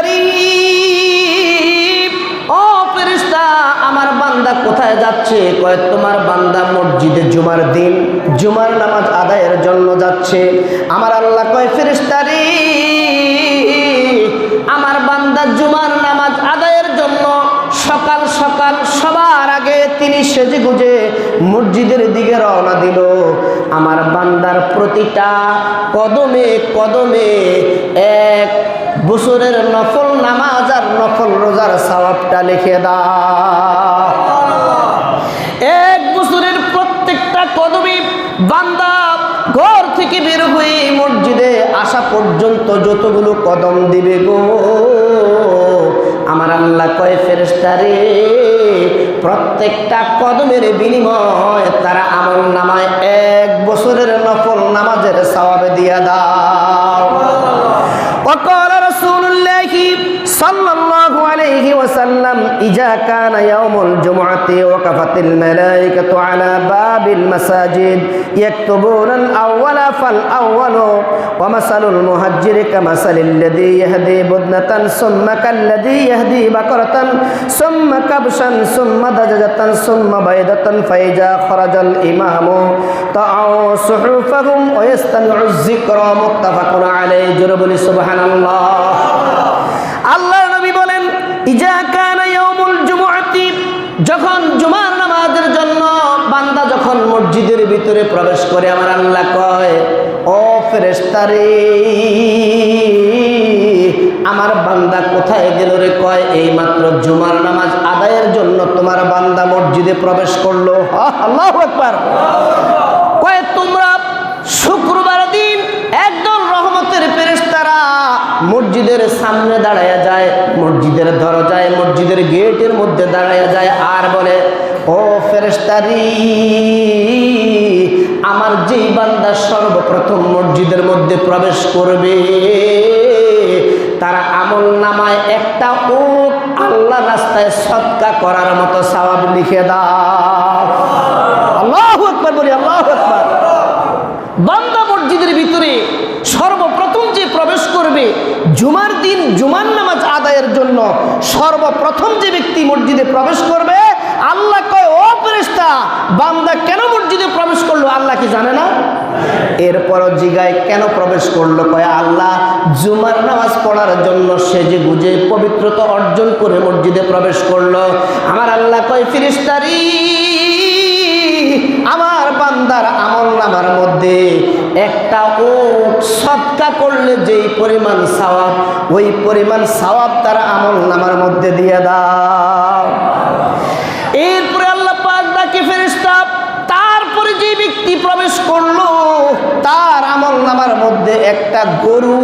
ফেরেশতারি, ও ফেরেশতা আমার বান্দা কোথায় যাচ্ছে? কয় তোমার বান্দা মসজিদে জুমার দিন জুমার নামাজ আদায়ের জন্য যাচ্ছে। আমার আল্লাহ কয় ফেরেশতারি, আমার বান্দা জুমার নামাজ আদায়ের জন্য সকাল সকাল সবার আগে তিনি সেজে গুজে মসজিদের দিকে রওনা দিল। আমার বান্দার প্রতিটা কদমে কদমে এক বছরের নফল নামাজ আর নফল রোজার সওয়াবটা লিখে দাও। এক বছরের প্রত্যেকটা কদমে বান্দা ঘর থেকে বের হয়ে মসজিদে আসা পর্যন্ত যতগুলো কদম দিবে গো, আমার আল্লাহ কয় ফেরেশতারে প্রত্যেকটা কদমের বিনিময় তারা আমল নামায় এক বছরের নফল নামাজের সওয়াব দিয়া দাও। وقال رسول الله صلى الله عليه وسلم إذا كان يوم الجمعة وقفت الملائكة على باب المساجد يكتبون الأول فالأول ومثل المهجر كمثل الذي يهدي بدنة ثم كالذي يهدي بقرة ثم كبشا ثم دجاجة ثم بيضة فإذا خرج الإمام طعوا صحفهم ويستمعوا الذكر متفق عليه جربل سبحان الله। আল্লাহর নবী বলেন ইজা কানা ইয়াউমুল জুমআতি, যখন জুমার নামাজের জন্য বান্দা যখন মসজিদের ভিতরে প্রবেশ করে আমার আল্লাহ কয় ও ফেরেশতারে আমার বান্দা কোথায় গেল রে? কয় এই মাত্র জুমার নামাজ আদায়ের জন্য তোমার বান্দা মসজিদে প্রবেশ করলো। আল্লাহু আকবার। কয় তোমরা শুক্রবার দিন একদল রহমতের ফেরেশতারা মসজিদের সামনে দাঁড়ায়া যায়, মসজিদের দরজায় মসজিদের গেটের মধ্যে দাঁড়ায়া যায় আর বলে ও ফেরেশতারি আমার যেই বান্দা সর্বপ্রথম মসজিদের মধ্যে প্রবেশ করবে তারা আমল নামায় একটা উট আল্লাহ রাস্তায় সদকা করার মতো সওয়াব লিখে দাও। আল্লাহু আকবার বলি, আল্লাহু আকবার। বান্দা মসজিদের ভিতরে সর্বপ্রথম যে প্রবেশ করবে জুমার দিন জুমার নামাজ আদায়ের জন্য সর্বপ্রথম যে ব্যক্তি মসজিদে প্রবেশ করবে আল্লাহ কয় ও ফেরেশতা বান্দা কেন মসজিদে প্রবেশ করলো? আল্লাহ কি জানে না? এরপরও জিগায় কেন প্রবেশ করলো? কয় আল্লাহ জুমার নামাজ পড়ার জন্য সেজে গুজে পবিত্রতা অর্জন করে মসজিদে প্রবেশ করলো। আমার আল্লাহ কয় ফেরেশতারি আমার বান্দার আমল নামার মধ্যে একটা উট সদকা করলে যেই পরিমাণ সওয়াব ওই পরিমাণ সওয়াব তার আমল নামার মধ্যে দিয়ে দাও। এরপরে আল্লাহ পাক ডাকে ফেরেশতা, তারপরে যে ব্যক্তি প্রবেশ করলো তার আমল নামার মধ্যে একটা গরু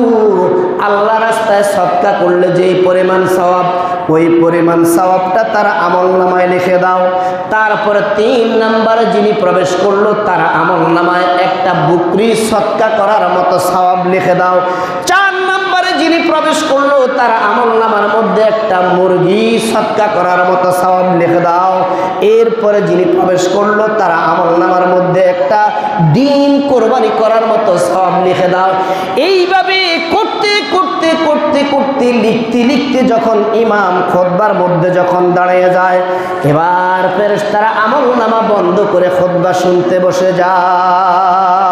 আল্লাহ রাস্তায় সদকা করলে যেই পরিমাণ সওয়াব ওই পরিমাণ সওয়াবটা তার আমল নামায় লিখে দাও। তারপরে 3 নম্বরে যিনি প্রবেশ করলো তার আমল নামায় একটা বকরি সদকা করার মতো সওয়াব লিখে দাও। 4 নম্বরে যিনি প্রবেশ করলো তার আমল নামার মধ্যে একটা মুরগি সদকা করার মতো সওয়াব লিখে দাও। এরপরে যিনি প্রবেশ করলো তার আমল নামার মধ্যে একটা ডিম কোরবানি করার মতো সওয়াব লিখে দাও। এইভাবে করতে করতে করতে করতে লিখতে লিখতে যখন ইমাম খুতবার মধ্যে যখন দাঁড়িয়ে যায় এবার ফেরেশতারা আমল নামা বন্ধ করে খুতবা শুনতে বসে যায়।